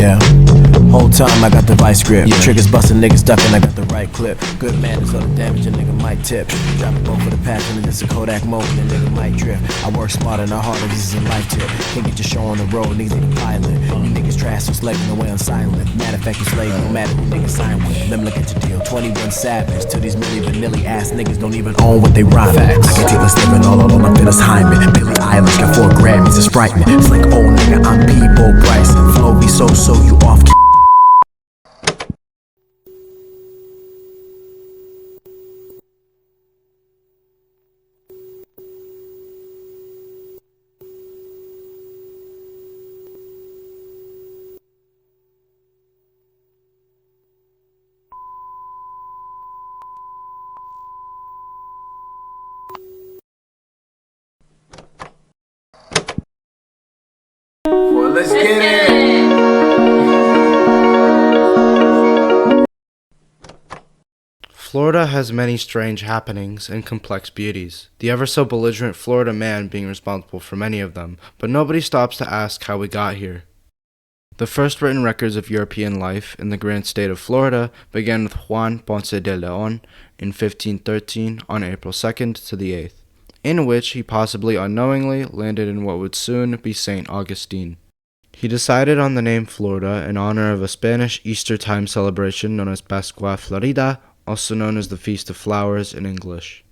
Yeah. Whole time I got the vice grip. Triggers busting, niggas ducking, I got the right clip. Good manners or the damage, a nigga might tip. Drop a bow for the passion, and it's a Kodak moment, a nigga might drift. I work smarter, not harder, this is a life tip. Can't get your show on the road, niggas need a pilot. You niggas trash, so slaving away on silent. Matter of fact, you slave, no matter who niggas sign with. Let me look at your deal, 21 Savage. To these Milli Vanilli ass niggas don't even own what they rhyme. I can take this living all on the Phyllis Hyman. Billie Eilish got 4 Grammys, it's frightening. It's like, oh nigga, I'm Peebo Bryson. Flow be so you off. Well, let's get it. Florida has many strange happenings and complex beauties, the ever-so-belligerent Florida man being responsible for many of them, but nobody stops to ask how we got here. The first written records of European life in the grand state of Florida began with Juan Ponce de Leon in 1513 on April 2nd to the 8th, in which he possibly unknowingly landed in what would soon be St. Augustine. He decided on the name Florida in honor of a Spanish Easter time celebration known as Pascua Florida, also known as the Feast of Flowers in English.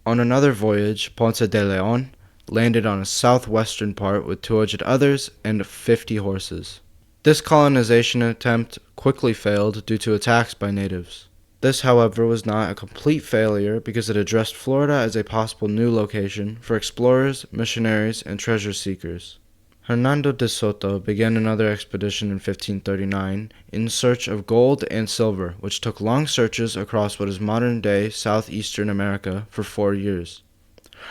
On another voyage, Ponce de Leon landed on a southwestern part with 200 others and 50 horses. This colonization attempt quickly failed due to attacks by natives. This, however, was not a complete failure because it addressed Florida as a possible new location for explorers, missionaries, and treasure seekers. Hernando de Soto began another expedition in 1539 in search of gold and silver, which took long searches across what is modern-day southeastern America for 4 years.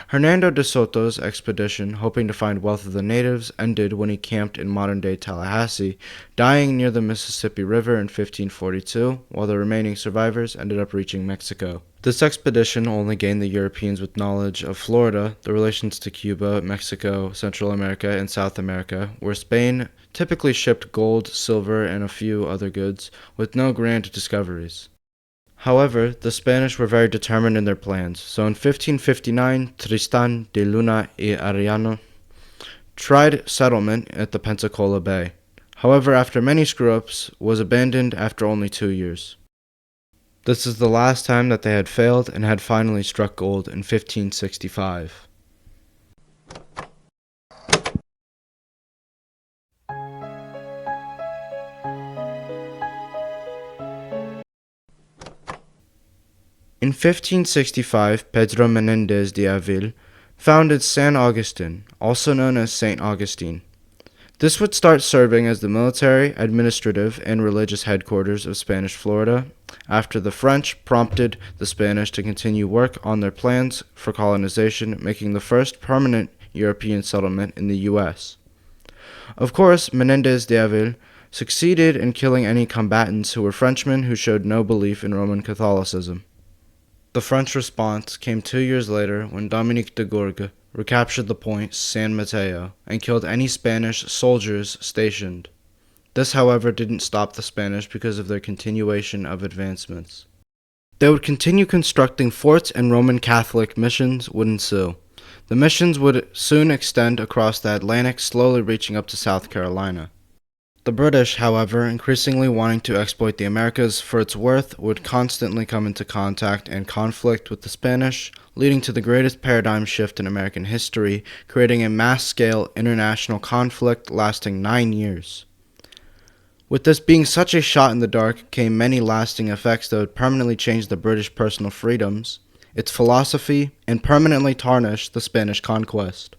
Hernando de Soto's expedition, hoping to find wealth of the natives, ended when he camped in modern-day Tallahassee, dying near the Mississippi River in 1542, while the remaining survivors ended up reaching Mexico. This expedition only gained the Europeans with knowledge of Florida, the relations to Cuba, Mexico, Central America, and South America, where Spain typically shipped gold, silver, and a few other goods, with no grand discoveries. However, the Spanish were very determined in their plans, so in 1559, Tristan de Luna y Arellano tried settlement at the Pensacola Bay. However, after many screw-ups, was abandoned after only 2 years. This is the last time that they had failed and had finally struck gold in 1565. In 1565, Pedro Menendez de Avil founded San Augustine, also known as St. Augustine. This would start serving as the military, administrative, and religious headquarters of Spanish Florida after the French prompted the Spanish to continue work on their plans for colonization, making the first permanent European settlement in the U.S. Of course, Menendez de Avil succeeded in killing any combatants who were Frenchmen who showed no belief in Roman Catholicism. The French response came 2 years later when Dominique de Gourgues recaptured the point San Mateo and killed any Spanish soldiers stationed. This, however, didn't stop the Spanish because of their continuation of advancements. They would continue constructing forts and Roman Catholic missions would ensue. The missions would soon extend across the Atlantic, slowly reaching up to South Carolina. The British, however, increasingly wanting to exploit the Americas for its worth, would constantly come into contact and conflict with the Spanish, leading to the greatest paradigm shift in American history, creating a mass-scale international conflict lasting 9 years. With this being such a shot in the dark came many lasting effects that would permanently change the British personal freedoms, its philosophy, and permanently tarnish the Spanish conquest.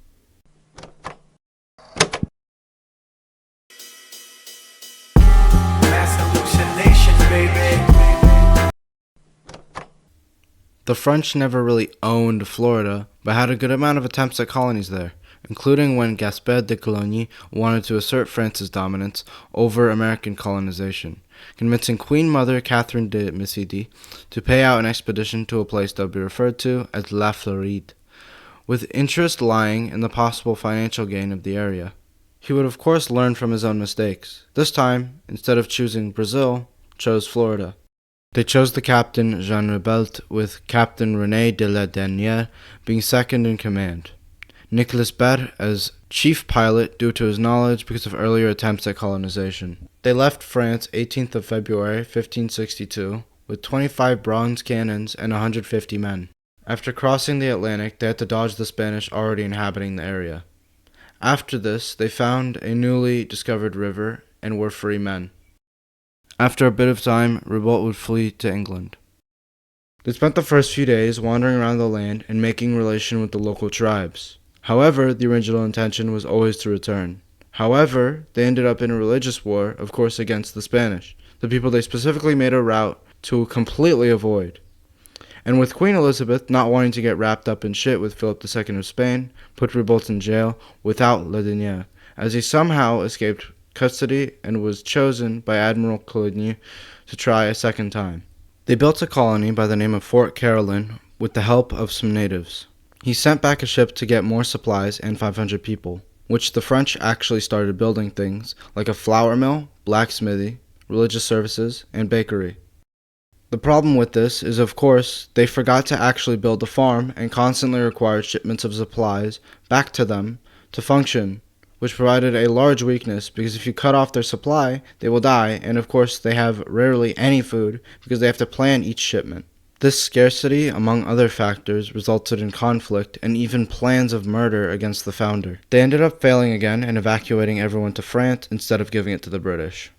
The French never really owned Florida, but had a good amount of attempts at colonies there, including when Gaspard de Coligny wanted to assert France's dominance over American colonization, convincing Queen Mother Catherine de Medici to pay out an expedition to a place that would be referred to as La Floride, with interest lying in the possible financial gain of the area. He would of course learn from his own mistakes. This time, instead of choosing Brazil, chose Florida. They chose the captain Jean Rebelt, with Captain René de la Denière being second in command. Nicolas Bert as chief pilot due to his knowledge because of earlier attempts at colonization. They left France 18th of February 1562 with 25 bronze cannons and 150 men. After crossing the Atlantic, they had to dodge the Spanish already inhabiting the area. After this, they found a newly discovered river and were free men. After a bit of time, Ribault would flee to England. They spent the first few days wandering around the land and making relation with the local tribes. However, the original intention was always to return. However, they ended up in a religious war, of course against the Spanish, the people they specifically made a route to completely avoid. And with Queen Elizabeth not wanting to get wrapped up in shit with Philip II of Spain, put Ribault in jail without La Denière, as he somehow escaped custody and was chosen by Admiral Coligny to try a second time. They built a colony by the name of Fort Caroline with the help of some natives. He sent back a ship to get more supplies and 500 people, which the French actually started building things like a flour mill, blacksmithy, religious services, and bakery. The problem with this is, of course, they forgot to actually build a farm and constantly required shipments of supplies back to them to function, which provided a large weakness because if you cut off their supply, they will die, and of course they have rarely any food because they have to plan each shipment. This scarcity, among other factors, resulted in conflict and even plans of murder against the founder. They ended up failing again and evacuating everyone to France instead of giving it to the British.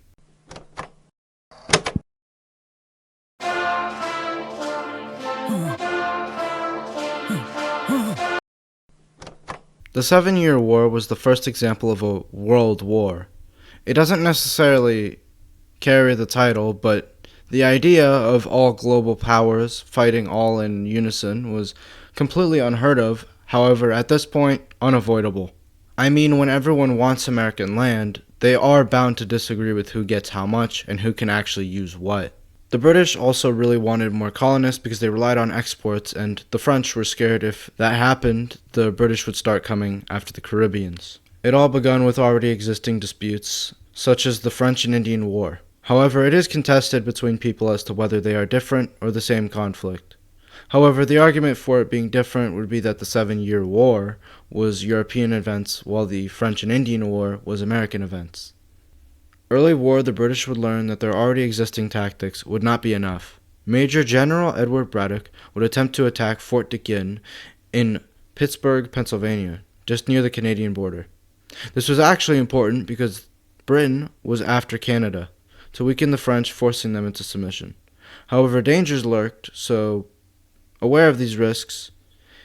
The 7-Year War was the first example of a world war. It doesn't necessarily carry the title, but the idea of all global powers fighting all in unison was completely unheard of, however, at this point, unavoidable. I mean, when everyone wants American land, they are bound to disagree with who gets how much and who can actually use what. The British also really wanted more colonists because they relied on exports, and the French were scared if that happened, the British would start coming after the Caribbeans. It all begun with already existing disputes, such as the French and Indian War. However, it is contested between people as to whether they are different or the same conflict. However, the argument for it being different would be that the 7-Year War was European events, while the French and Indian War was American events. Early war, the British would learn that their already existing tactics would not be enough. Major General Edward Braddock would attempt to attack Fort Duquesne in Pittsburgh, Pennsylvania, just near the Canadian border. This was actually important because Britain was after Canada, to weaken the French, forcing them into submission. However, dangers lurked, so, aware of these risks,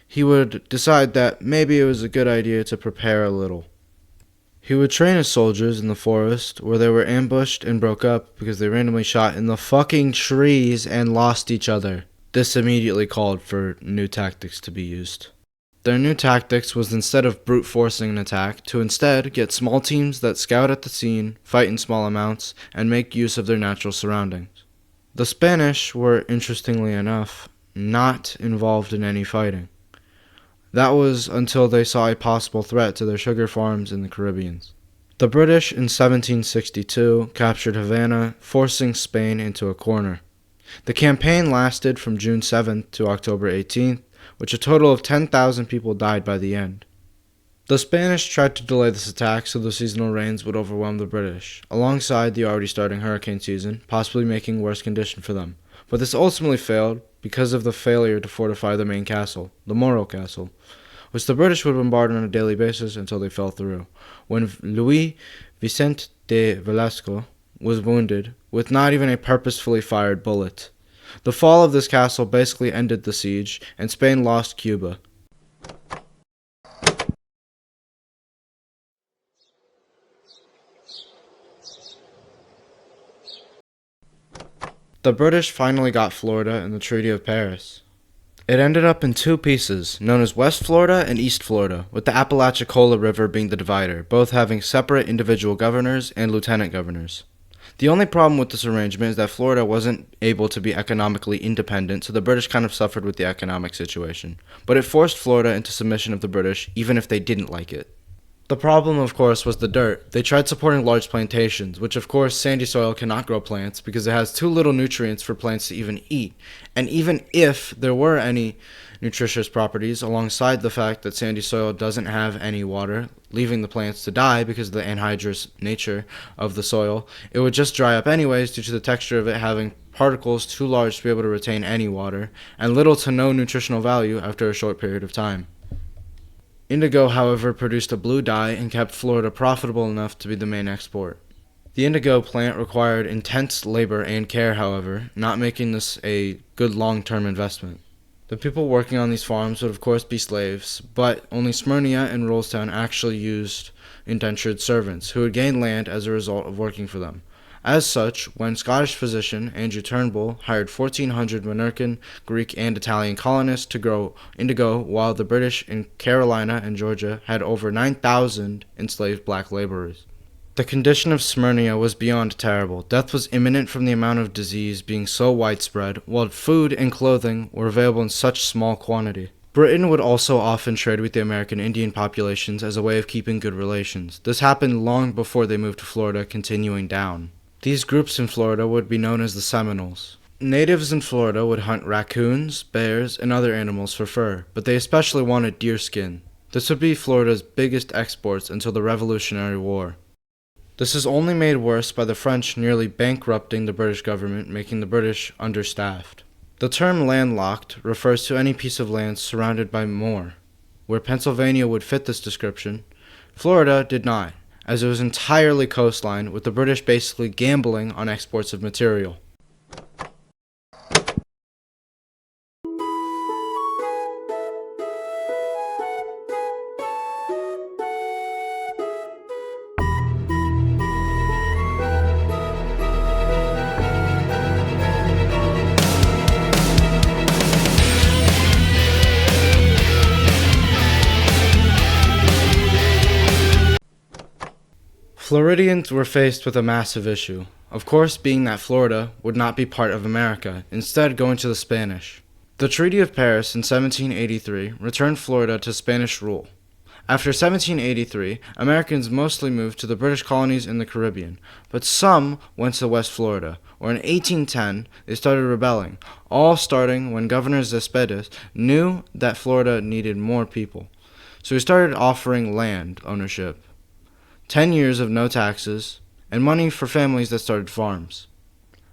he would decide that maybe it was a good idea to prepare a little. He would train his soldiers in the forest, where they were ambushed and broke up because they randomly shot in the fucking trees and lost each other. This immediately called for new tactics to be used. Their new tactics was, instead of brute forcing an attack, to instead get small teams that scout at the scene, fight in small amounts, and make use of their natural surroundings. The Spanish were, interestingly enough, not involved in any fighting. That was until they saw a possible threat to their sugar farms in the Caribbean. The British in 1762 captured Havana, forcing Spain into a corner. The campaign lasted from June 7th to October 18th, which a total of 10,000 people died by the end. The Spanish tried to delay this attack so the seasonal rains would overwhelm the British, alongside the already starting hurricane season, possibly making worse condition for them. But this ultimately failed because of the failure to fortify the main castle, the Morro Castle, which the British would bombard on a daily basis until they fell through. When Louis Vicente de Velasco was wounded, with not even a purposefully fired bullet. The fall of this castle basically ended the siege, and Spain lost Cuba. The British finally got Florida in the Treaty of Paris. It ended up in two pieces, known as West Florida and East Florida, with the Apalachicola River being the divider, both having separate individual governors and lieutenant governors. The only problem with this arrangement is that Florida wasn't able to be economically independent, so the British kind of suffered with the economic situation. But it forced Florida into submission of the British, even if they didn't like it. The problem, of course, was the dirt. They tried supporting large plantations, which of course sandy soil cannot grow plants because it has too little nutrients for plants to even eat. And even if there were any nutritious properties, alongside the fact that sandy soil doesn't have any water, leaving the plants to die because of the anhydrous nature of the soil, it would just dry up anyways due to the texture of it having particles too large to be able to retain any water, and little to no nutritional value after a short period of time. Indigo, however, produced a blue dye and kept Florida profitable enough to be the main export. The indigo plant required intense labor and care, however, not making this a good long-term investment. The people working on these farms would of course be slaves, but only Smyrna and Rollstown actually used indentured servants, who would gain land as a result of working for them. As such, when Scottish physician Andrew Turnbull hired 1,400 Minorcan, Greek, and Italian colonists to grow indigo, while the British in Carolina and Georgia had over 9,000 enslaved black laborers. The condition of Smyrna was beyond terrible. Death was imminent from the amount of disease being so widespread, while food and clothing were available in such small quantity. Britain would also often trade with the American Indian populations as a way of keeping good relations. This happened long before they moved to Florida, continuing down. These groups in Florida would be known as the Seminoles. Natives in Florida would hunt raccoons, bears, and other animals for fur, but they especially wanted deer skin. This would be Florida's biggest exports until the Revolutionary War. This is only made worse by the French nearly bankrupting the British government, making the British understaffed. The term landlocked refers to any piece of land surrounded by moor. Where Pennsylvania would fit this description, Florida did not, as it was entirely coastline, with the British basically gambling on exports of material. Floridians were faced with a massive issue, of course being that Florida would not be part of America, instead going to the Spanish. The Treaty of Paris in 1783 returned Florida to Spanish rule. After 1783, Americans mostly moved to the British colonies in the Caribbean, but some went to West Florida, where in 1810 they started rebelling, all starting when Governor Cespedes knew that Florida needed more people. So he started offering land ownership, 10 years of no taxes, and money for families that started farms.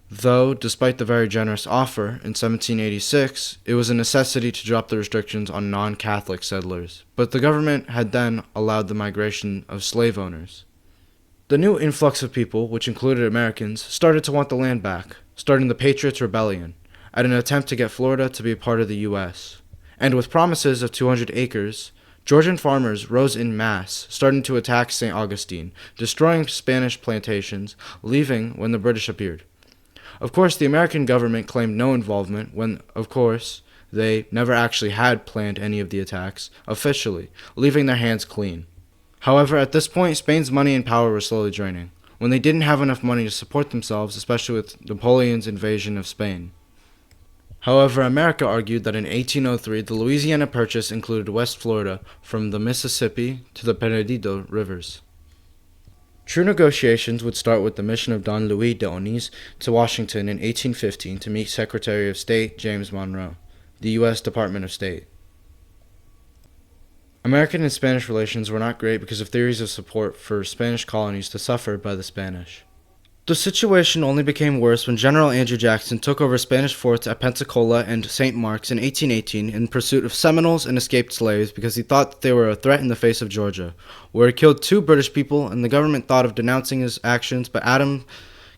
Though, despite the very generous offer, in 1786, it was a necessity to drop the restrictions on non-Catholic settlers, but the government had then allowed the migration of slave owners. The new influx of people, which included Americans, started to want the land back, starting the Patriots' Rebellion, at an attempt to get Florida to be a part of the U.S. And with promises of 200 acres, Georgian farmers rose en masse, starting to attack St. Augustine, destroying Spanish plantations, leaving when the British appeared. Of course, the American government claimed no involvement when, of course, they never actually had planned any of the attacks, officially, leaving their hands clean. However, at this point, Spain's money and power were slowly draining, when they didn't have enough money to support themselves, especially with Napoleon's invasion of Spain. However, America argued that in 1803, the Louisiana Purchase included West Florida from the Mississippi to the Perdido rivers. True negotiations would start with the mission of Don Luis de Onís to Washington in 1815 to meet Secretary of State James Monroe, the U.S. Department of State. American and Spanish relations were not great because of theories of support for Spanish colonies to suffer by the Spanish. The situation only became worse when General Andrew Jackson took over Spanish forts at Pensacola and St. Mark's in 1818 in pursuit of Seminoles and escaped slaves because he thought that they were a threat in the face of Georgia, where he killed 2 British people, and the government thought of denouncing his actions, but Adams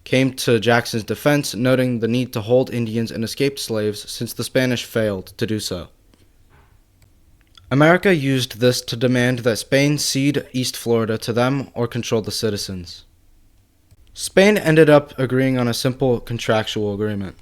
came to Jackson's defense, noting the need to hold Indians and escaped slaves since the Spanish failed to do so. America used this to demand that Spain cede East Florida to them or control the citizens. Spain ended up agreeing on a simple contractual agreement.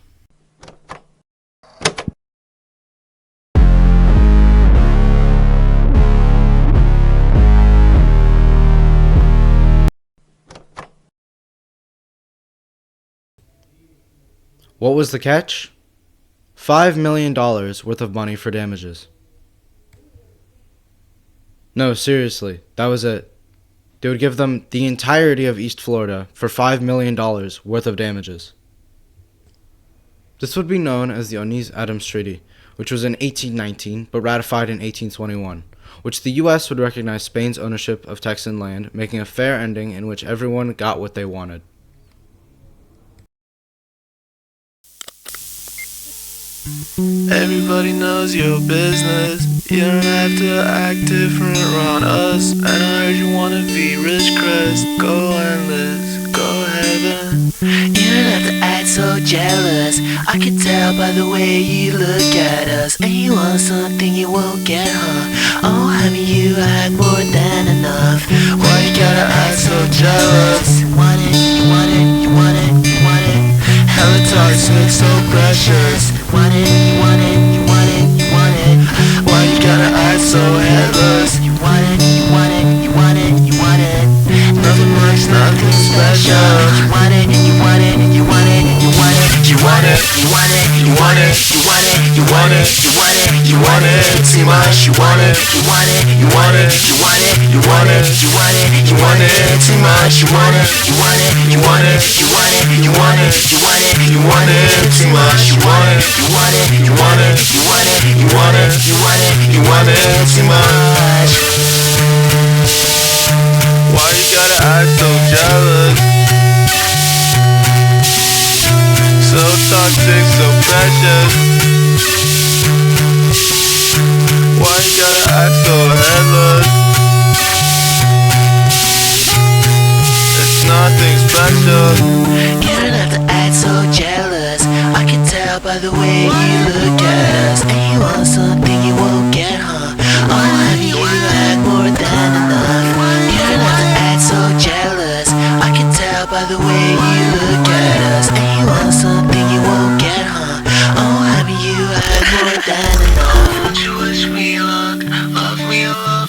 What was the catch? $5 million worth of money for damages. No, seriously, that was it. They would give them the entirety of East Florida for $5 million worth of damages. This would be known as the Onís-Adams Treaty, which was in 1819 but ratified in 1821, which the U.S. would recognize Spain's ownership of Texan land, making a fair ending in which everyone got what they wanted. Everybody knows your business. You don't have to act different around us. And I heard you wanna be rich, Chris. Go endless, go heaven. You don't have to act so jealous. I can tell by the way you look at us. And you want something you won't get, huh? Oh, honey, you had more than enough. Why you gotta act so jealous? You want it, you want it, you want it, you want it. Hella toxic, so precious. You want it, you want it, you want it, you want it. Why you gotta act so headless? You want it, you want it, you want it, you want it. Nothing much, nothing special. You want it, you want it, you want it, you want it. You want it, You want it, you want it, you want it, you want it, you want it, you want it too much. You want it, you want it, you want it, you want it, you want it, you want it, you want it too much. You want it, you want it, you want it, you want it, you want it, you want it, you want it too much. You want it, you want it, you want it, you want it, you want it, you want it, you want it too much. Why you gotta act so jealous? So toxic, so precious. Why you gotta act so headless? It's nothing special. You don't have to act so jealous. I can tell by the way you look at us. And you want something you won't get, huh? Oh, honey, you had more than enough. You don't have to act so jealous. I can tell by the way you look at us. And you want something you won't get, huh? Oh, honey, you had more than enough. Don't you wish me luck? Love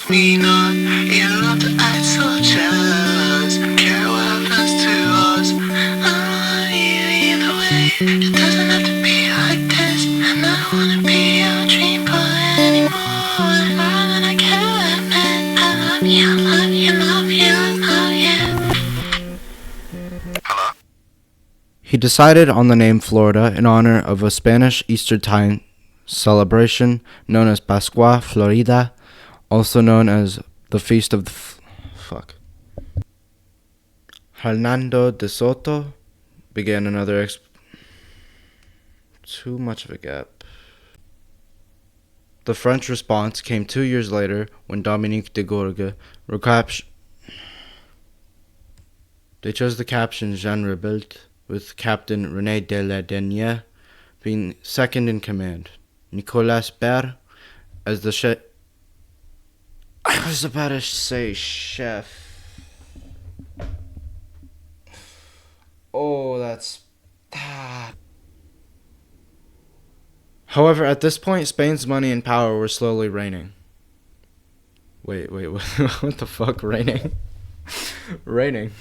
me not. You don't have to act so jealous. Care what happens to us. I love you either way. It doesn't have to be like this. And I don't wanna be your dream boy anymore. More than I can admit. I love you, love you, love you, love you. He decided on the name Florida in honor of a Spanish Easter time celebration known as Pascua Florida, also known as the Feast of the Hernando de Soto began another too much of a gap. The French response came 2 years later when Dominique de Gourgues They chose the captain Jean Rebuilt, with Captain René de la Denière being second in command. Nicolas Bert as the chef. I was about to say chef. Oh, that's... However, at this point, Spain's money and power were slowly reigning. Wait, what the fuck? Reigning? Reigning.